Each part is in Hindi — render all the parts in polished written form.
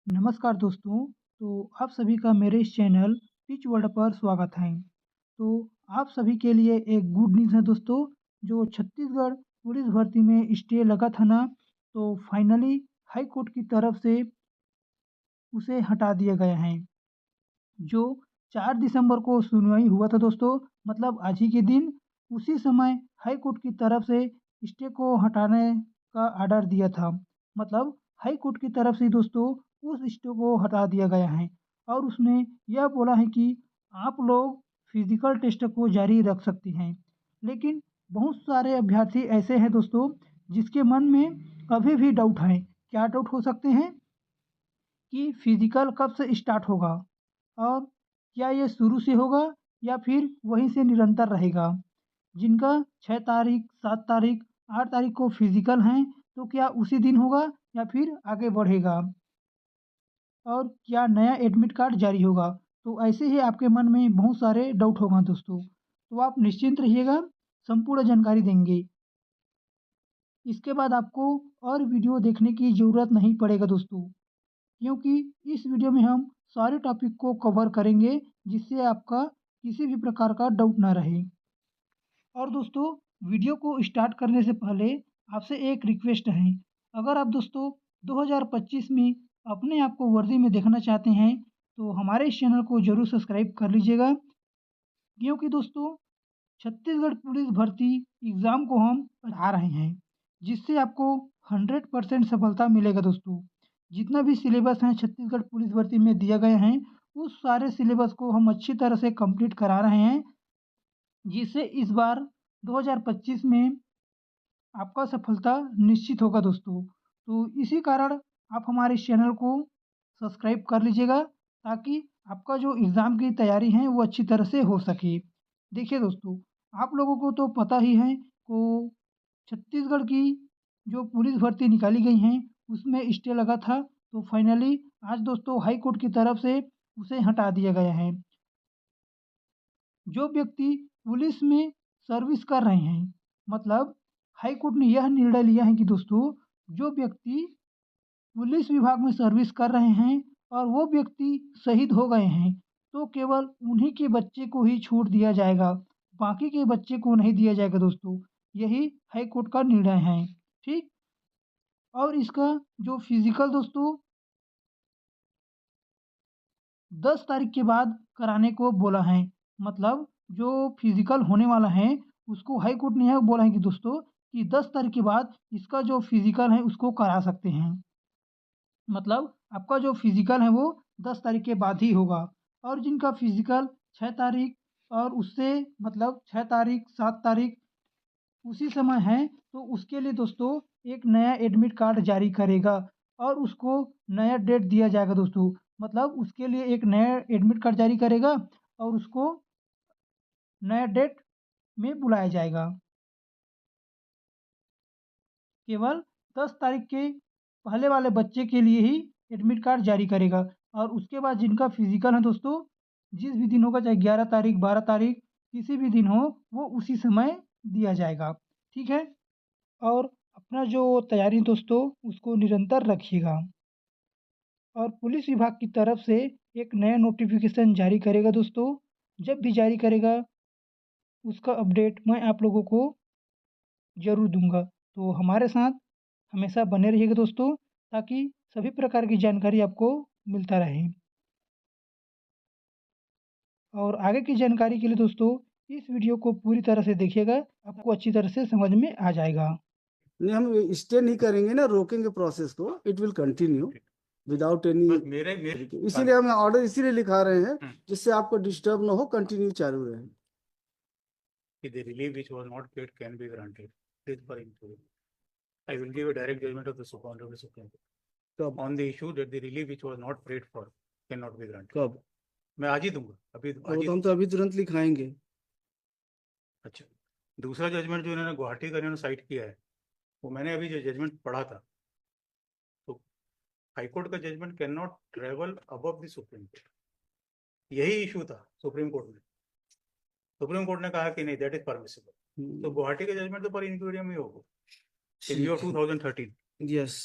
नमस्कार दोस्तों, तो आप सभी का मेरे इस चैनल पिच वर्ल्ड पर स्वागत है। तो आप सभी के लिए एक गुड न्यूज़ है दोस्तों, जो छत्तीसगढ़ पुलिस भर्ती में स्टे लगा था ना, तो फाइनली हाई कोर्ट की तरफ से उसे हटा दिया गया है। जो 4 दिसंबर को सुनवाई हुआ था दोस्तों, मतलब आज ही के दिन, उसी समय हाई कोर्ट की तरफ से स्टे को हटाने का ऑर्डर दिया था। मतलब हाई कोर्ट की तरफ से दोस्तों उस स्टे को हटा दिया गया है और उसने यह बोला है कि आप लोग फिजिकल टेस्ट को जारी रख सकते हैं। लेकिन बहुत सारे अभ्यर्थी ऐसे हैं दोस्तों, जिसके मन में अभी भी डाउट है। क्या डाउट हो सकते हैं? कि फिजिकल कब से स्टार्ट होगा और क्या ये शुरू से होगा या फिर वहीं से निरंतर रहेगा। जिनका 6 तारीख, 7 तारीख, 8 तारीख को फिजिकल हैं, तो क्या उसी दिन होगा या फिर आगे बढ़ेगा और क्या नया एडमिट कार्ड जारी होगा। तो ऐसे ही आपके मन में बहुत सारे डाउट होगा दोस्तों, तो आप निश्चिंत रहिएगा, संपूर्ण जानकारी देंगे। इसके बाद आपको और वीडियो देखने की ज़रूरत नहीं पड़ेगा दोस्तों, क्योंकि इस वीडियो में हम सारे टॉपिक को कवर करेंगे, जिससे आपका किसी भी प्रकार का डाउट ना रहे। और दोस्तों, वीडियो को स्टार्ट करने से पहले आपसे एक रिक्वेस्ट है। अगर आप दोस्तों 2025 में अपने आप को वर्दी में देखना चाहते हैं, तो हमारे इस चैनल को ज़रूर सब्सक्राइब कर लीजिएगा, क्योंकि दोस्तों छत्तीसगढ़ पुलिस भर्ती एग्ज़ाम को हम पढ़ा रहे हैं, जिससे आपको 100% सफलता मिलेगा दोस्तों। जितना भी सिलेबस है छत्तीसगढ़ पुलिस भर्ती में दिया गया है, उस सारे सिलेबस को हम अच्छी तरह से कंप्लीट करा रहे हैं, जिससे इस बार 2025 में आपका सफलता निश्चित होगा दोस्तों। तो इसी कारण आप हमारे इस चैनल को सब्सक्राइब कर लीजिएगा, ताकि आपका जो एग्ज़ाम की तैयारी है वो अच्छी तरह से हो सके। देखिए दोस्तों, आप लोगों को तो पता ही है को छत्तीसगढ़ की जो पुलिस भर्ती निकाली गई हैं, उसमें स्टे लगा था, तो फाइनली आज दोस्तों हाई कोर्ट की तरफ से उसे हटा दिया गया है। जो व्यक्ति पुलिस में सर्विस कर रहे हैं, मतलब हाई कोर्ट ने यह निर्णय लिया है कि दोस्तों, जो व्यक्ति पुलिस विभाग में सर्विस कर रहे हैं और वो व्यक्ति शहीद हो गए हैं, तो केवल उन्हीं के बच्चे को ही छूट दिया जाएगा, बाकी के बच्चे को नहीं दिया जाएगा दोस्तों। यही हाई कोर्ट का निर्णय है, ठीक? और इसका जो फिजिकल दोस्तों 10 तारीख के बाद कराने को बोला है। मतलब जो फिजिकल होने वाला है, उसको हाई कोर्ट ने यह बोला है कि दोस्तों, कि 10 तारीख के बाद इसका जो फिजिकल है उसको करा सकते हैं। मतलब आपका जो फिजिकल है वो 10 तारीख के बाद ही होगा। और जिनका फिजिकल 6 तारीख और उससे, मतलब 6 तारीख, 7 तारीख उसी समय है, तो उसके लिए दोस्तों एक नया एडमिट कार्ड जारी करेगा और उसको नया डेट दिया जाएगा दोस्तों। मतलब उसके लिए एक नया एडमिट कार्ड जारी करेगा और उसको नया डेट में बुलाया जाएगा। केवल 10 तारीख के पहले वाले बच्चे के लिए ही एडमिट कार्ड जारी करेगा और उसके बाद जिनका फिजिकल है दोस्तों, जिस भी दिन होगा, चाहे 11 तारीख, 12 तारीख, किसी भी दिन हो, वो उसी समय दिया जाएगा। ठीक है? और अपना जो तैयारी दोस्तों, उसको निरंतर रखिएगा। और पुलिस विभाग की तरफ से एक नया नोटिफिकेशन जारी करेगा दोस्तों। जब भी जारी करेगा, उसका अपडेट मैं आप लोगों को ज़रूर दूँगा। तो हमारे साथ हमेशा बने रहिएगा दोस्तों, ताकि सभी प्रकार की जानकारी आपको मिलता रहे। और आगे की जानकारी के लिए दोस्तों, इस वीडियो को पूरी तरह से देखिएगा, आपको अच्छी तरह से समझ में आ जाएगा। नहीं, हम स्टे नहीं करेंगे ना, रोकेंगे प्रोसेस को। It will continue without any. मेरे मेरे इसीलिए हम ऑर्डर इसीलिए लिखा रहे हैं, जिससे आपको डिस्टर्ब ना हो, कंटिन्यू चालू रहे। the relief which was not paid can be granted. This for included. I will give a direct judgment of the Honorable Supreme Court on the issue that the relief which was not paid for cannot be granted. कब? मैं आज ही दूंगा, अभी आज तो ही। हम तो अभी तुरंत लिखाएंगे। अच्छा, दूसरा जजमेंट जो इन्होंने गुवाहाटी का इन्होंने साइट किया है, वो मैंने अभी जो जजमेंट पढ़ा था, तो हाईकोर्ट का judgment can not travel above the supreme court. यही इशू था सुप्रीम कोर्ट में। सुप्रीम कोर्ट ने कहा कि नहीं, दैट इज परमिसिबल। तो गुवाहाटी का जजमेंट तो पर इंक्वायरी में ही होगा इन ईयर 2013। यस।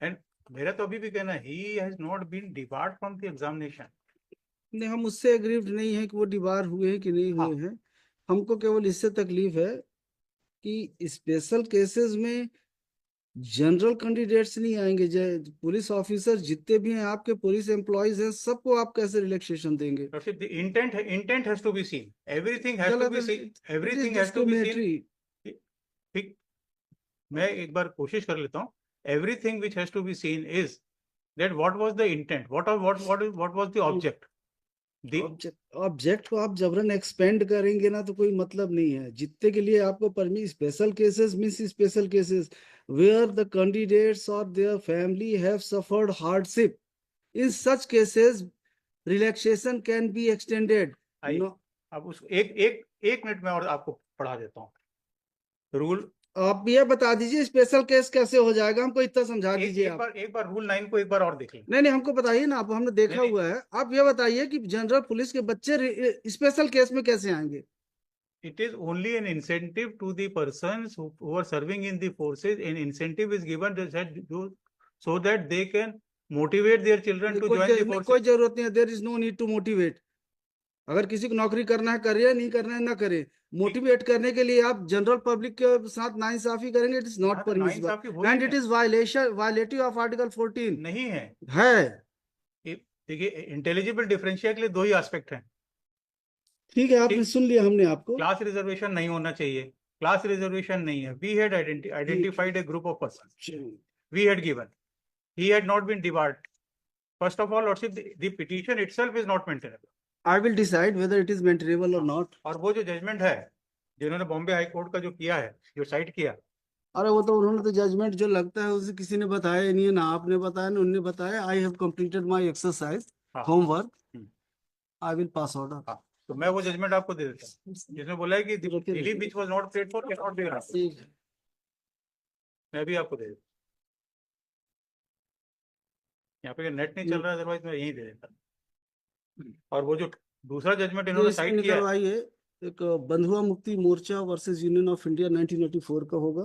एंड मेरा तो अभी भी कहना है he has not been debarred from the examination. नहीं, हम उससे एग्रीव्ड नहीं है कि वो डिबार हुए हैं कि नहीं हाँ। हुए हैं। हमको केवल इससे तकलीफ है कि स्पेशल केसेस में जनरल कैंडिडेट्स नहीं आएंगे। पुलिस ऑफिसर जितने भी हैं आपके, पुलिस एम्प्लॉयज हैं, सबको आप कैसे रिलैक्सेशन देंगे? Lordship, the intent has to be seen. Everything has to गलत be है। seen. It is Everything has to be seen. discriminatory. ठीक, मैं एक बार कोशिश कर लेता हूँ. Everything which has to be seen is that what was the intent, what was the object. The object को आप जबरन एक्सपेंड करेंगे ना तो कोई मतलब नहीं है। जितने के लिए आपको permit, special cases means special cases where the candidates और their family have suffered hardship, in such cases relaxation can be extended. अब उस एक मिनट में और आपको पढ़ा देता हूँ रूल। आप ये बता दीजिए स्पेशल केस कैसे हो जाएगा, हमको इतना समझा दीजिए। एक बार रूल 9 को एक बार और देख लें। नहीं, हमको बताइए ना, आप हमने देखा नहीं, हुआ है। आप ये बताइए कि जनरल पुलिस के बच्चे स्पेशल केस में कैसे आएंगे? It is only an incentive to the persons who are serving in the forces. An incentive is given so that they can motivate their children to join the forces. कोई जरूरत नहीं है, there is no need to motivate. अगर किसी को नौकरी करना है करे, नहीं करना है ना करे। मोटिवेट करने के लिए आप जनरल पब्लिक के साथ नाइंसाफी करेंगे, it is not permissible and it is violative of article 14। नहीं है। देखिए, इंटेलिजिबल डिफरेंशिया के लिए दो ही एस्पेक्ट हैं। ठीक है, आपने सुन लिया हमने आपको। क्लास रिजर्वेशन नहीं होना चाहिए, क्लास रिजर्वेशन नहीं है। We had identified a group of person, we had given, he had not been debarred. First of all lordship, the petition itself is not maintainable. I will decide whether it is maintainable or not. और वो जो जजमेंट है जिन्होंने बॉम्बे हाई कोर्ट का जो किया है, जो साइट किया, अरे वो तो उन्होंने तो जजमेंट जो लगता है उसे किसी ने बताया नहीं है, ना आपने बताया ना उन्होंने बताया। I have completed my exercise homework, I will pass order. तो मैं वो जजमेंट आपको दे देता हूँ जिसमें बोला है कि daily which was not paid for can not be granted. मैं भी आपको दे देता हूँ। यहाँ पे नेट नहीं चल रहा है, अदरवाइज मैं यही दे देता। और वो जो दूसरा जजमेंट इन्होंने साइट किया है, एक बंधुआ Mukti Morcha versus union of India 1984 का होगा,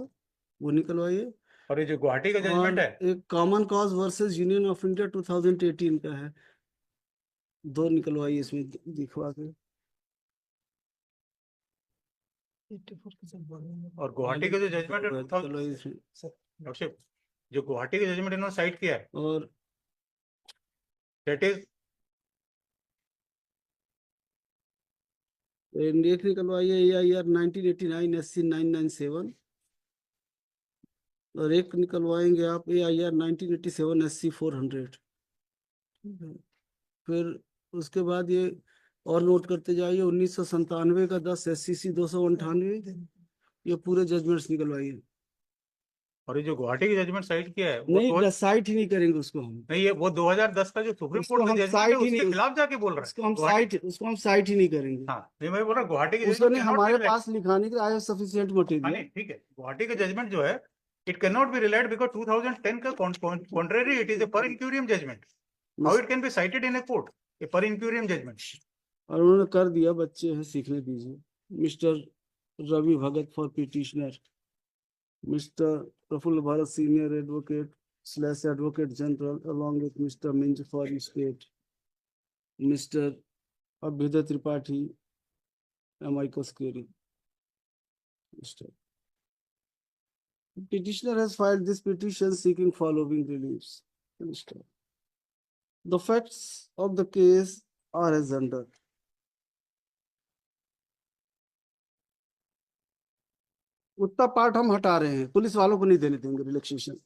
वो निकलवाइए। और ये जो गुवाहाटी का जजमेंट है, एक common cause versus union of India 2018 का है, दो निकलवाइए इसमें दिखवा के। और गुवाहाटी का जो जजमेंट है लॉर्डशिप, जो गुवाहाटी का जजमेंट इन्होंने साइट किया है, और दैट इज एक निकलवाइए AIR 1989 SC 997, और एक निकलवाएंगे आप AIR 1987 SC 400। फिर उसके बाद ये और नोट करते जाइए 1997 का 10 SCC 298, ये पूरे जजमेंट्स निकलवाइए। और ये जो गुवाहाटी की जजमेंट साइट किया है, वो नहीं, साइट ही नहीं करेंगे उसको हम। नहीं, ये वो 2010 का जो सुप्रीम कोर्ट का जजमेंट है उसके खिलाफ जाके बोल रहा है। उसको हम साइट ही नहीं करेंगे। हाँ, नहीं, मैं बोल रहा गुवाहाटी की उसको नहीं हमारे पास लिखाने के लिए आई हैव सफिशिएंट मटेरियल। ठीक है, गुवाहाटी का जजमेंट जो है, it can not be relied because 2010 का contrary, it is a per incuriam judgment. How it can be cited in a court, a per incuriam judgement. और उन्होंने कर दिया, बच्चे हैं, सीखने दीजिए। Mister Ravi Bhagat for petitioner, mister Prafulla Bharat senior advocate / advocate general along with Mr. Minj for state, Mr. Abhyuday Tripathi, amicus curiae. Mr. Petitioner has filed this petition seeking following reliefs. Mr. The facts of the case are as under. उतना पार्ट हम हटा रहे हैं, पुलिस वालों को नहीं देने देंगे रिलैक्सेशन।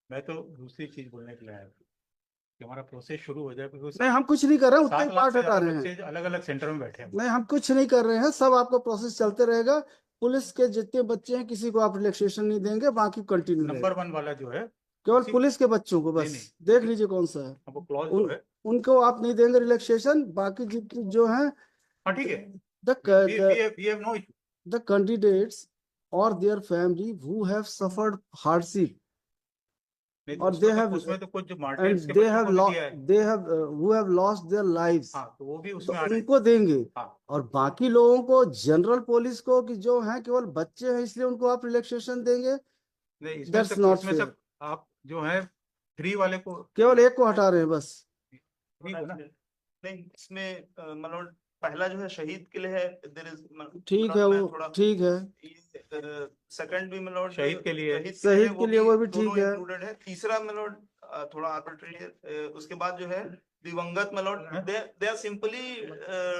मैं तो दूसरी चीज बोलने के लिए आया कि हमारा प्रोसेस शुरू हो जाए। नहीं, हम कुछ नहीं कर रहे हैं, उतना ही पार्ट हटा रहे हैं। अलग अलग सेंटर में बैठे हैं। नहीं, हम कुछ नहीं कर रहे हैं, सब आपका प्रोसेस चलते रहेगा। पुलिस के जितने बच्चे हैं किसी को आप रिलैक्सेशन नहीं देंगे, बाकी कंटिन्यू। नंबर 1 वाला जो है केवल पुलिस के बच्चों को, बस देख लीजिए कौन सा है, उनको आप नहीं देंगे रिलैक्सेशन। बाकी जितने जो है, ठीक है, the candidates or their family who have suffered hardship, or they have उसमें तो कुछ जो and they have who have lost their lives, तो वो भी उसमें उनको देंगे। और बाकी लोगों को, जनरल पुलिस को कि जो हैं केवल बच्चे हैं इसलिए उनको आप रिलैक्सेशन देंगे, that's not fair। आप जो है 3 वाले को केवल एक को हटा रहे हैं बस। 3 को ना, नहीं इसमें मतलब पहला जो है शहीद के लिए है, देयर इज ठीक है, वो ठीक है, सेकंड भी मतलब शहीद के लिए है। शहीद के लिए वो भी ठीक है। इंक्लूडेड है। तीसरा मतलब थोड़ा आर्बिट्रेरी है। उसके बाद जो है दिवंगत मतलब दे आर सिंपली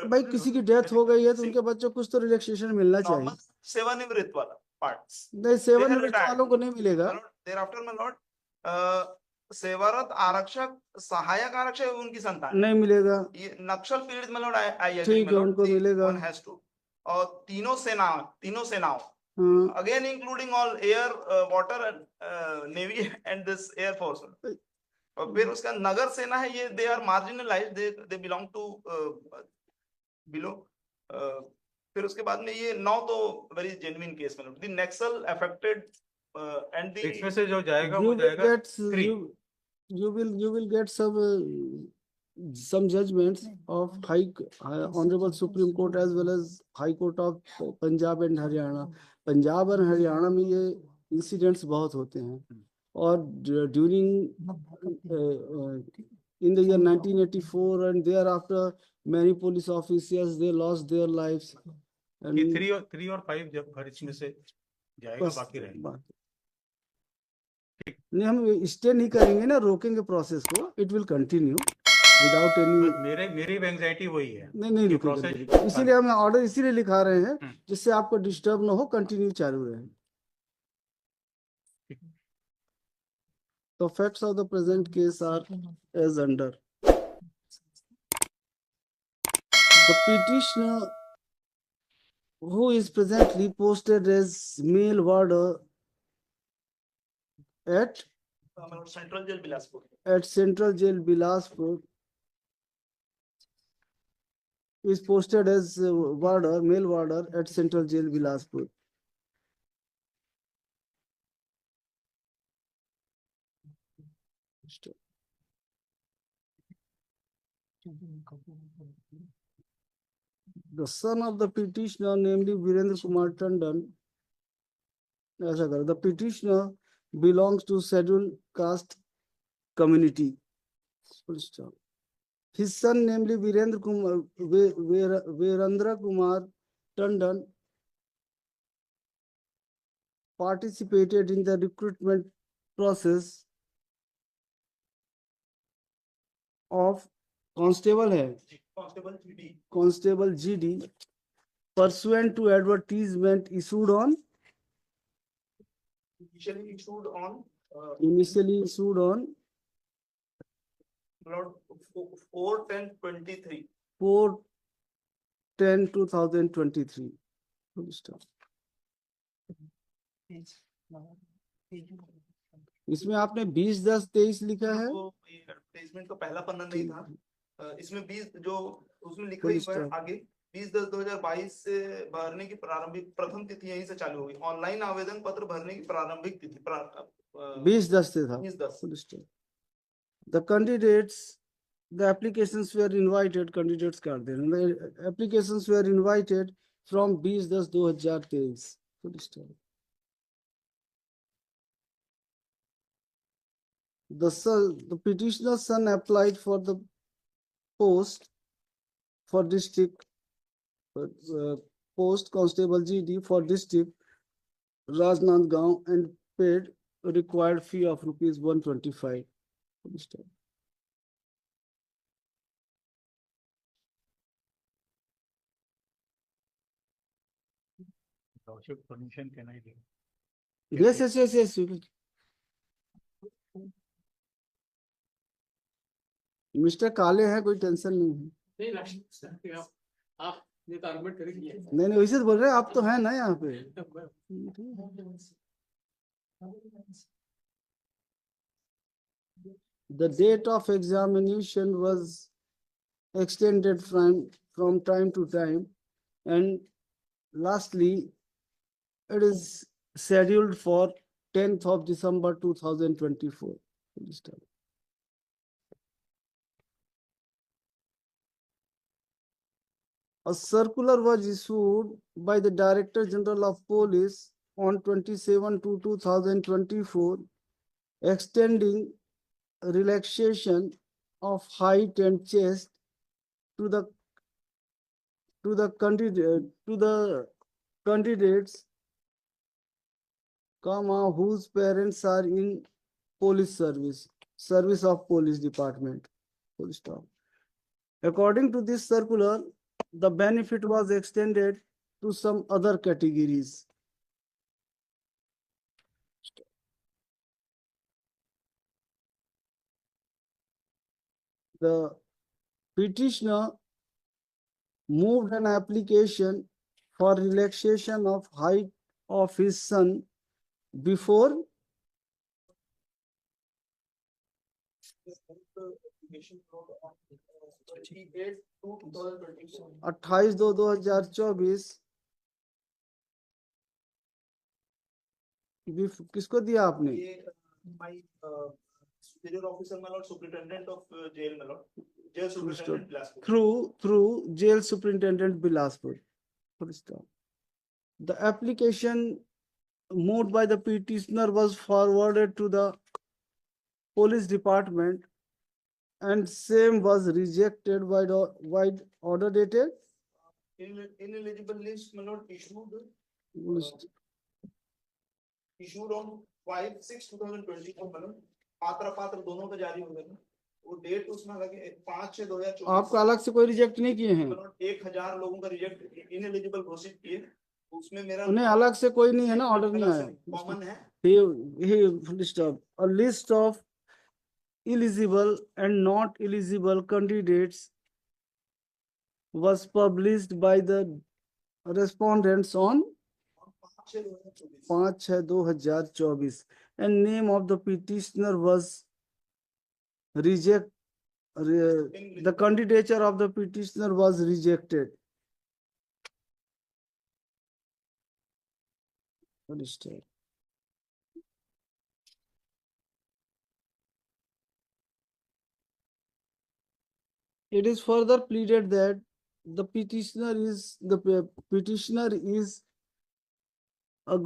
भाई किसी की डेथ हो गई है तो उनके बच्चों को कुछ तो रिलैक्सेशन मिलना चाहिए। नॉर्मल सेवानिवृत्त वाला पार्ट्स नहीं, सेवानिवृत्त वालों को नहीं मिलेगा। देयर आफ्टर मतलब सेवारत आरक्षक सहायक आरक्षक उनकी संतान नहीं मिलेगा। ये नक्सल पीड़ित मतलब आई ठीक है, उनको मिलेगा। One has two. और तीनों सेनाओं हाँ, again including all air water navy and this air force. और फिर उसका नगर सेना है, ये they are marginalised, they belong to below. फिर उसके बाद में ये 9 तो वेरी जेन्युइन केस मतलब the Naxal affected and the इसमें से जो जाएगा you वो will जाएगा get 3। you will get some judgments of honorable Supreme Court as well as High Court of Punjab and Haryana। Punjab और हरियाणा में ये इंसिडेंट्स बहुत होते हैं। और during in the year 1984 and thereafter many police officers they lost their lives and ये 3 और 5 जब हर इसमें से जाएगा बस बाकी रहेगा। बात नहीं, हम स्टे नहीं करेंगे ना, रोकेंगे प्रोसेस को। It will continue without any. बस मेरी एंजाइटी वही है। नहीं ये रुकेगा, process- इसीलिए हम ऑर्डर इसीलिए लिखा रहे हैं जिससे आपको डिस्टर्ब ना हो, कंटिन्यू चालू रहे। The facts of the present case are as under. The petitioner, who is presently posted as male warder at central jail Bilaspur, Central Jail Bilaspur, is posted as male warder at Central Jail Bilaspur. The son of the petitioner, namely Virendra Kumar Tandon, the petitioner belongs to scheduled caste community. His son, namely Virendra Kumar Tandon, participated in the recruitment process of constable GD pursuant to advertisement issued on initially issued on 4/10/23 4/10/2023. इसमें आपने 20/10/23 लिखा है। वो एडवर्टाइजमेंट का पहला पन्ना नहीं था। इसमें 20 जो उसमें लिखा ही हुआ है आगे 20/10/2022 से भरने की प्रारंभिक प्रथम तिथि यहीं से चालू हुई। ऑनलाइन आवेदन पत्र भरने की प्रारंभिक तिथि 20/10 से था। 20/10। The candidates, the applications were invited, candidates कर दे रहे हैं। The applications were invited from 20/10/2023. The petitioner's son applied for the post for district post constable GD for district Rajnandgaon and paid a required fee of ₹125. Permission can I give? Yes. You can. Mister काले हैं, कोई टेंशन नहीं है। आप ये टारगेट करेंगे। नहीं वैसे तो बोल रहे हैं, आप तो हैं ना यहाँ पे। The date of examination was extended from time to time, and lastly, it is scheduled for 10th of December 2024. A circular was issued by the Director General of Police on 27/2/2024, extending relaxation of height and chest to the candidates, whose parents are in police service of police department. Full stop. According to this circular, the benefit was extended to some other categories. The petitioner moved an application for relaxation of height of his son before 28/2/2024 किसको दिया आपने? My superior officer, my lord, superintendent of jail, my lord, jail superintendent Bilaspur. Through jail superintendent Bilaspur. Full stop. The application moved by the petitioner was forwarded to the police department and same was rejected by the wide order dated Ineligible list, my lord, issued list. issued on 5/6/2024, मतलब पात्र दोनों का जारी हो गया। वो डेट उसमें लगे 5/6/2024। आपका अलग से कोई रिजेक्ट नहीं किए हैं? 1000 लोगों का रिजेक्ट इनएलिजिबल घोषित किए, उसमें मेरा उन्हें अलग से कोई नहीं है ना, ऑर्डर नहीं आया। कॉमन है। He stop. A list of eligible and not eligible candidates was published by the respondents on 5/6/2024 and name of the petitioner was the candidature of the petitioner was rejected. Understand? It is further pleaded that the petitioner is a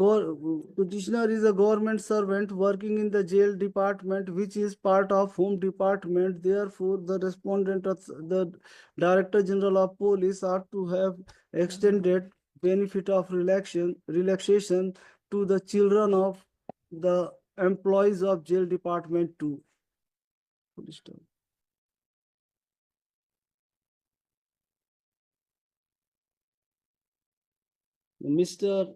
government servant working in the jail department, which is part of Home Department. Therefore, the respondent of the Director General of Police ought to have extended benefit of relaxation to the children of the employees of jail department too. Full stop. Mr.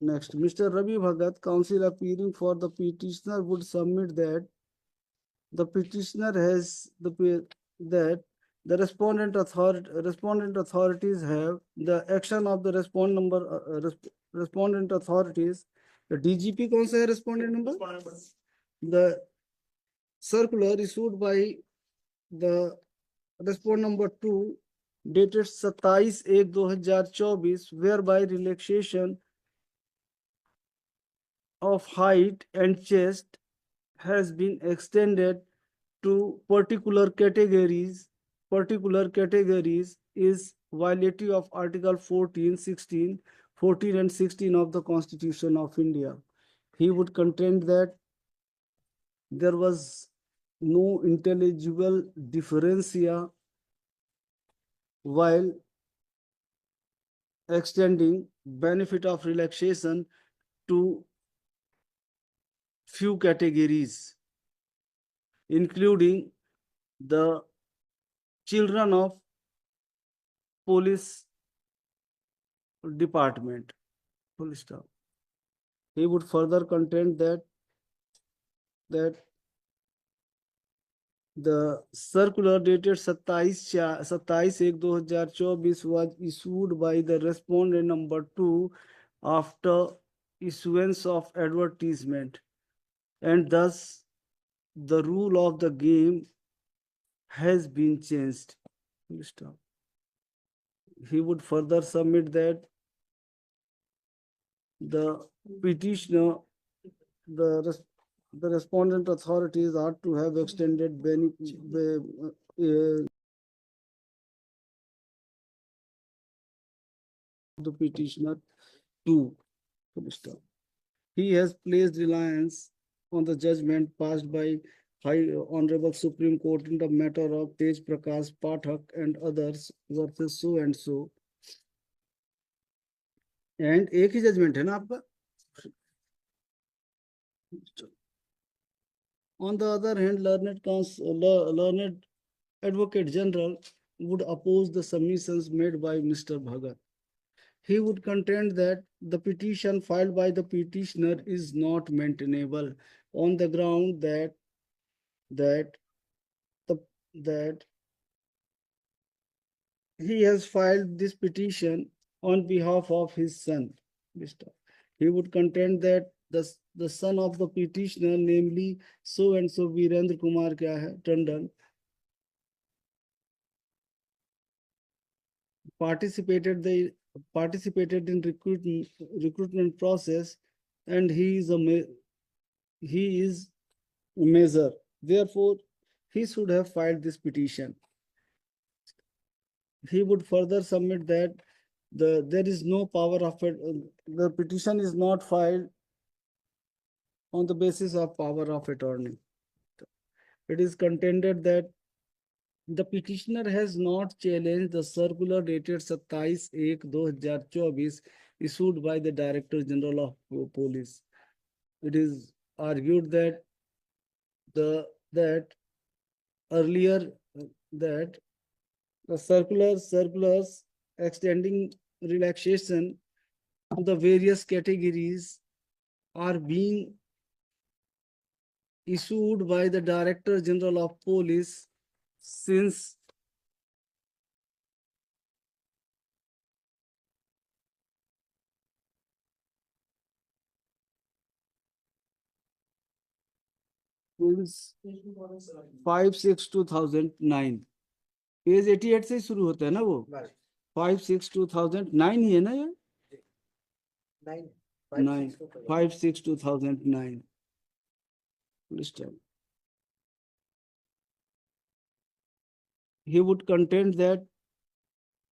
Ravi Bhagat, counsel appearing for the petitioner, would submit that the petitioner has that the respondent authorities have the action of the respondent authorities. The DGP कौन सा है respondent number? The circular issued by the respondent number 2 dated 27/1/2024 whereby relaxation of height and chest has been extended to particular categories is violative of Article 14, 16 and 16 of the Constitution of India. He would contend that there was no intelligible differentia while extending benefit of relaxation to few categories, including the children of police department. Full stop. He would further contend that the circular dated 27/1/2024 was issued by the respondent number 2 after issuance of advertisement, and thus the rule of the game has been changed. Stop. He would further submit that the petitioner, the respondent authorities ought to have extended the petitioner to. He has placed reliance on the judgment passed by High Honorable Supreme Court in the matter of Tej Prakash Pathak and others versus so and so. And एक ही जजमेंट है ना आपका? On the other hand, learned Advocate General would oppose the submissions made by Mr. Bhagat. He would contend that the petition filed by the petitioner is not maintainable on the ground that he has filed this petition on behalf of his son, Mr. He would contend that the son of the petitioner, namely so and so Virendra Kumar kya hai, Tandon, participated in recruitment process, and he is a measure. Therefore, he should have filed this petition. He would further submit that there is no power of it. The petition is not filed on the basis of power of attorney. It is contended that the petitioner has not challenged the circular dated 27/1/2024 issued by the Director General of Police. It is argued that earlier that the circulars extending relaxation to the various categories are being issued by the Director General of Police since since 5/6/2009. Page 88 से शुरू होता है ना वो 5/6/2009 ही है ना ये 5/6/2009. He would contend that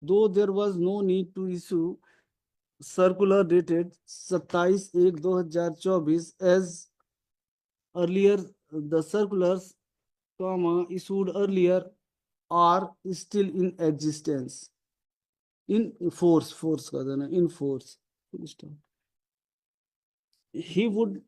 though there was no need to issue circular dated 27/1/2024 as earlier the circulars issued earlier are still in existence, in force ka dena, in force. He would